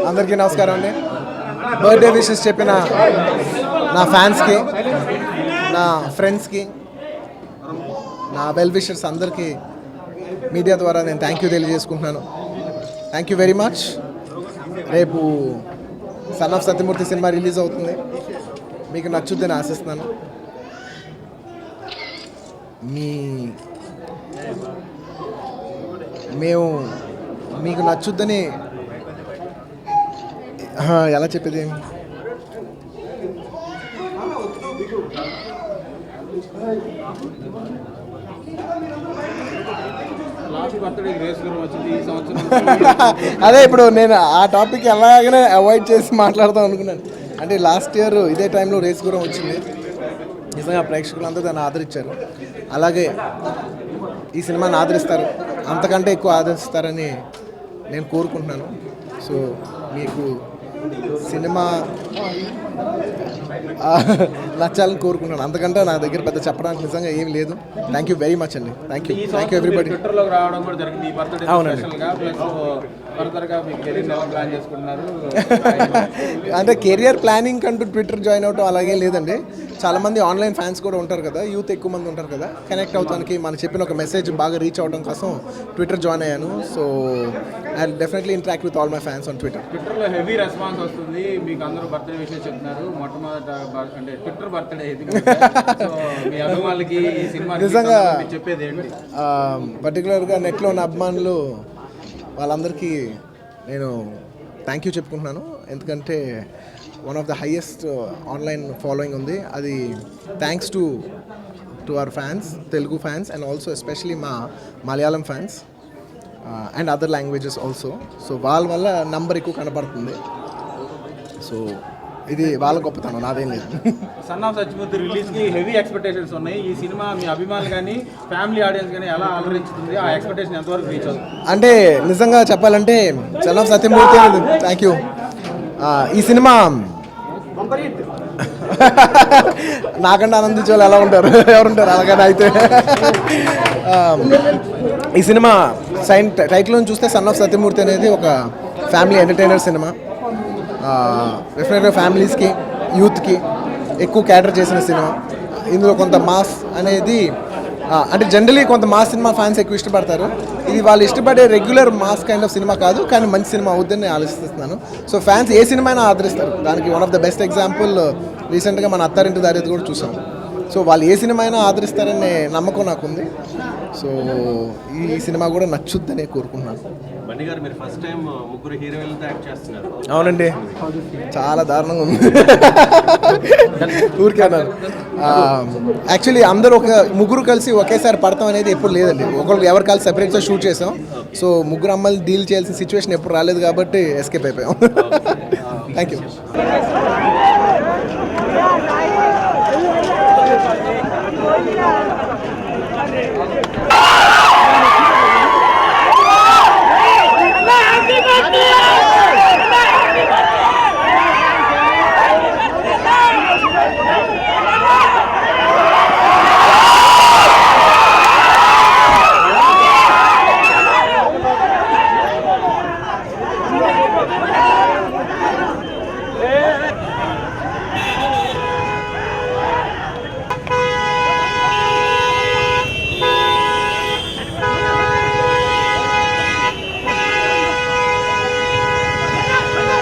అందరికీ నమస్కారం అండి. బర్త్డే విషెస్ చెప్పిన నా ఫ్యాన్స్కి, నా ఫ్రెండ్స్కి, నా వెల్ విషర్స్ అందరికీ మీడియా ద్వారా నేను థ్యాంక్ యూ తెలియజేసుకుంటున్నాను. Thank you very much. రేపు son of Satyamurthy cinema release అవుతుంది. మీకు నచ్చుద్దని ఆశిస్తున్నాను. మేము మీకు నచ్చుద్దని ఎలా చెప్పేది, అదే ఇప్పుడు నేను ఆ టాపిక్ ఎలాగనే అవాయిడ్ చేసి మాట్లాడదాం అనుకున్నాను. అంటే లాస్ట్ ఇయర్ ఇదే టైంలో రేస్ గురం వచ్చింది. నిజంగా ప్రేక్షకులంతా దాన్ని ఆదరించారు. అలాగే ఈ సినిమాని ఆదరిస్తారు, అంతకంటే ఎక్కువ ఆదరిస్తారని నేను కోరుకుంటున్నాను. సో మీకు సినిమా నచ్చాలని కోరుకుంటున్నాను. అంతకంటే నా దగ్గర పెద్ద చెప్పడానికి నిజంగా ఏం లేదు. థ్యాంక్ యూ వెరీ మచ్ అండి. Thank you everybody. అవునండి. అంటే కెరియర్ ప్లానింగ్ అంటూ ట్విట్టర్ జాయిన్ అవటం అలాగే లేదండి. చాలామంది ఆన్లైన్ ఫ్యాన్స్ కూడా ఉంటారు కదా, యూత్ ఎక్కువ మంది ఉంటారు కదా, కనెక్ట్ అవడానికి మనం చెప్పిన ఒక మెసేజ్ బాగా రీచ్ అవడం కోసం ట్విట్టర్ జాయిన్ అయ్యాను. So I definitely interact with all my fans on Twitter. ట్విట్టర్లో హెవీ రెస్పాన్స్ వస్తుంది. మీకు అందరూ బర్త్డే విషయం చెప్తున్నారు. మొట్టమొదట అంటే ట్విట్టర్ బర్త్డే ఇది మీ అభిమానులకి ఈ సినిమా నిజంగా చెప్పేది ఏంటి? పర్టికులర్గా నెట్లో ఉన్న అభిమానులు వాళ్ళందరికీ నేను థ్యాంక్ యూ చెప్పుకుంటున్నాను. ఎందుకంటే one of the highest online following ఉంది. అది thanks to our fans, Telugu fans, and also especially మా Malayalam fans and other languages also. So వాళ్ళ వల్ల నంబర్ ఎక్కువ కనపడుతుంది. సో ఇది వాళ్ళ గొప్పతనం, నాదేం లేదు. సన్ ఆఫ్ సత్యమూర్తి రిలీజ్కి హెవీ ఎక్స్పెక్టేషన్స్ ఉన్నాయి. ఈ సినిమా మీ అభిమానులు కానీ ఫ్యామిలీ ఆడియన్స్ కానీ ఎలా అలరించుతుంది? ఆ ఎక్స్పెక్టేషన్ ఎంతవరకు రీచ్ అవుతుంది? అంటే నిజంగా చెప్పాలంటే sun of Satyamurthy, thank you. ఈ సినిమా నాకంటే ఆనందించే వాళ్ళు ఎలా ఉంటారు, ఎవరుంటారు అలాగని. అయితే ఈ సినిమా టైటిల్ నుంచి చూస్తే సన్ ఆఫ్ సత్యమూర్తి అనేది ఒక ఫ్యామిలీ ఎంటర్టైనర్ సినిమా. డెఫినెట్గా ఫ్యామిలీస్కి, యూత్కి ఎక్కువ క్యాటర్ చేసిన సినిమా. ఇందులో కొంత మాస్ అనేది అంటే జనరలీ కొంత మాస్ సినిమా ఫ్యాన్స్ ఎక్కువ ఇష్టపడతారు. ఇది వాళ్ళు ఇష్టపడే regular mass kind of cinema కాదు, కానీ మంచి సినిమా అవుద్దని నేను ఆలోచిస్తున్నాను. సో ఫ్యాన్స్ ఏ సినిమా అయినా ఆదరిస్తారు. దానికి one of the best example రీసెంట్గా మన అత్తారింటి దారేది కూడా చూసాం. సో వాళ్ళు ఏ సినిమా అయినా ఆదరిస్తారనే నమ్మకం నాకుంది. సో ఈ సినిమా కూడా నచ్చుద్దని కోరుకుంటున్నాను. బన్నీ గారు, మీరు ఫస్ట్ టైం ముగ్గురు హీరోయిన్లతో యాక్ట్ చేస్తున్నారు. అవునండి, చాలా దారుణంగా ఉంది. ఊరికే అన్నారు. యాక్చువల్లీ అందరూ ముగ్గురు కలిసి ఒకేసారి పడతాం అనేది ఎప్పుడు లేదండి. ఒకళ్ళు ఎవరు కలిసి సెపరేట్గా షూట్ చేసాం. సో ముగ్గురు అమ్మాయిలు డీల్ చేయాల్సిన సిచ్యువేషన్ ఎప్పుడు రాలేదు కాబట్టి ఎస్కేప్ అయిపోయాం. Thank you.